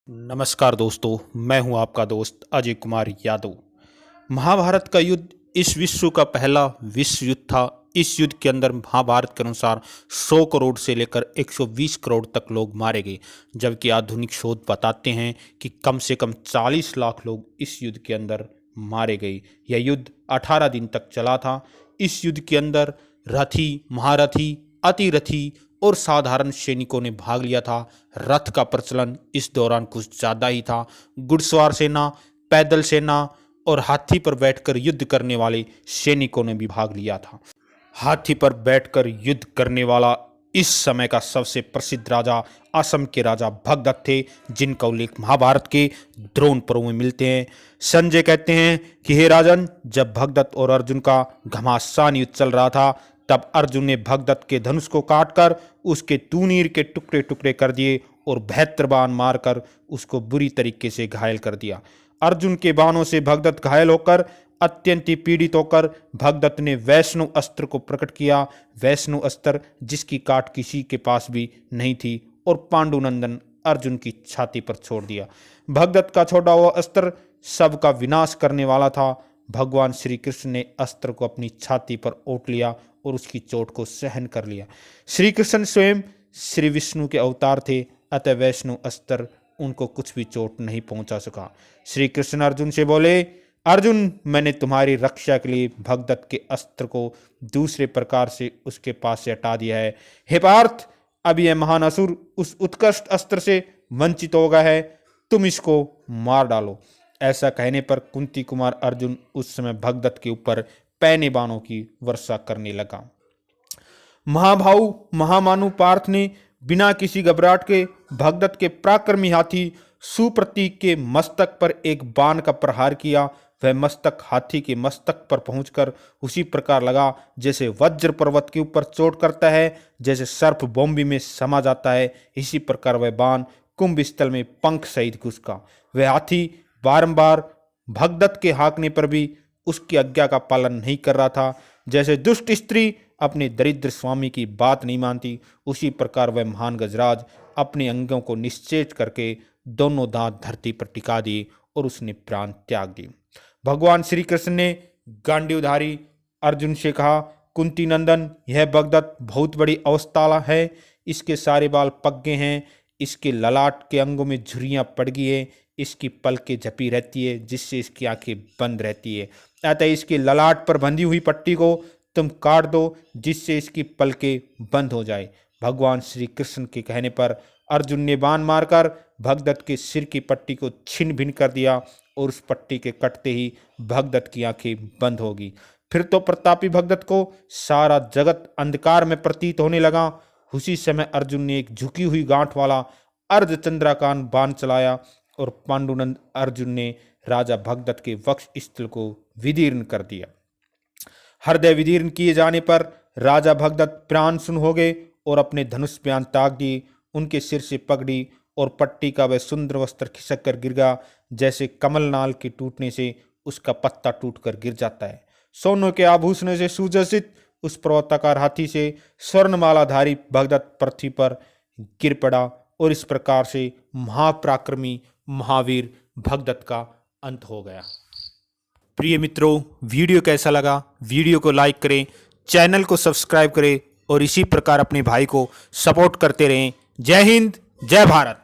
नमस्कार दोस्तों, मैं हूं आपका दोस्त अजय कुमार यादव। महाभारत का युद्ध इस विश्व का पहला विश्व युद्ध था। इस युद्ध के अंदर महाभारत के अनुसार 100 करोड़ से लेकर 120 करोड़ तक लोग मारे गए, जबकि आधुनिक शोध बताते हैं कि कम से कम 40 लाख लोग इस युद्ध के अंदर मारे गए। यह युद्ध 18 दिन तक चला था। इस युद्ध के अंदर रथी, महारथी, अतिरथी और साधारण सैनिकों ने भाग लिया था। रथ का प्रचलन इस दौरान कुछ ज़्यादा ही था। घुड़सवार सेना, पैदल सेना और हाथी पर बैठकर युद्ध करने वाले सैनिकों ने भी भाग लिया था। हाथी पर बैठकर युद्ध करने वाला इस समय का सबसे प्रसिद्ध राजा असम के राजा भगदत्त थे, जिनका उल्लेख महाभारत के द्रोण पर्व में मिलते हैं। संजय कहते हैं कि हे राजन, जब भगदत्त और अर्जुन का घमासान युद्ध चल रहा था, तब अर्जुन ने भगदत्त के धनुष को काटकर उसके तूनीर के टुकड़े टुकड़े कर दिए और 72 बाण मारकर उसको बुरी तरीके से घायल कर दिया। अर्जुन के बाणों से भगदत्त घायल होकर अत्यंत ही पीड़ित होकर भगदत्त ने वैष्णव अस्त्र को प्रकट किया। वैष्णव अस्त्र जिसकी काट किसी के पास भी नहीं थी और पांडुनंदन अर्जुन की छाती पर छोड़ दिया। भगदत्त का छोड़ा हुआ अस्त्र सबका विनाश करने वाला था। भगवान श्री कृष्ण ने अस्त्र को अपनी छाती पर ओट लिया और उसकी चोट को सहन कर लिया। श्री कृष्ण स्वयं श्री विष्णु के अवतार थे, अतः वैष्णव अस्त्र उनको कुछ भी चोट नहीं पहुंचा सका। श्री कृष्ण अर्जुन से बोले, अर्जुन, मैंने तुम्हारी रक्षा के लिए भगदत्त के अस्त्र को दूसरे प्रकार से उसके पास से हटा दिया है। हे पार्थ, अब यह महान असुर उस उत्कृष्ट अस्त्र से वंचित हो गया है, तुम इसको मार डालो। ऐसा कहने पर कुंती कुमार अर्जुन उस समय भगदत्त के ऊपर पैने बाणों की वर्षा करने लगा। महाभाऊ महामानु पार्थ ने बिना किसी घबराहट के भगदत्त के पराक्रमी हाथी सुप्रतीक के मस्तक पर एक बाण का प्रहार किया। वह मस्तक हाथी के मस्तक पर पहुंचकर उसी प्रकार लगा जैसे वज्र पर्वत के ऊपर चोट करता है, जैसे सर्प बॉम्बे में समा जाता है। इसी प्रकार वह बाण कुंभ स्थल में पंख सहित घुसका। वह हाथी बारंबार भगदत्त के हाँकने पर भी उसकी आज्ञा का पालन नहीं कर रहा था। जैसे दुष्ट स्त्री अपने दरिद्र स्वामी की बात नहीं मानती, उसी प्रकार वह महान गजराज अपने अंगों को निश्चेष करके दोनों दांत धरती पर टिका दिए और उसने प्राण त्याग दिए। भगवान श्री कृष्ण ने गांडीवधारी अर्जुन से कहा, कुंती नंदन, यह भगदत्त बहुत बड़ी अवस्था है। इसके सारे बाल पक गए हैं, इसके ललाट के अंगों में झुर्रियां पड़ गई है, इसकी पलकें झपी रहती है जिससे इसकी आंखें बंद रहती है। अतः इसके ललाट पर बंधी हुई पट्टी को तुम काट दो जिससे इसकी पलकें बंद हो जाए। भगवान श्री कृष्ण के कहने पर अर्जुन ने बाण मारकर भगदत्त के सिर की पट्टी को छिन्न भिन्न कर दिया और उस पट्टी के कटते ही भगदत्त की आंखें बंद होगी। फिर तो प्रतापी भगदत्त को सारा जगत अंधकार में प्रतीत होने लगा। उसी समय अर्जुन ने एक झुकी हुई गांठ वाला अर्धचंद्राकार बाण चलाया और पांडुनंद अर्जुन ने राजा भगदत्त के वक्ष स्थल को विदीर्ण कर दिया। हृदय विदीर्ण किए जाने पर राजा भगदत्त प्राण शून्य हो गए और अपने धनुष बाण त्याग दिए। उनके सिर से पगड़ी और पट्टी का वह सुंदर वस्त्र खिसक कर गिर गया, जैसे कमलनाल के टूटने से उसका पत्ता टूटकर गिर जाता है। सोनों के आभूषणों से सुसज्जित उस पर्वताकार हाथी से स्वर्णमालाधारी भगदत्त पृथ्वी पर गिर पड़ा और इस प्रकार से महापराक्रमी महावीर भगदत्त का अंत हो गया। प्रिय मित्रों, वीडियो कैसा लगा? वीडियो को लाइक करें, चैनल को सब्सक्राइब करें और इसी प्रकार अपने भाई को सपोर्ट करते रहें। जय हिंद, जय भारत।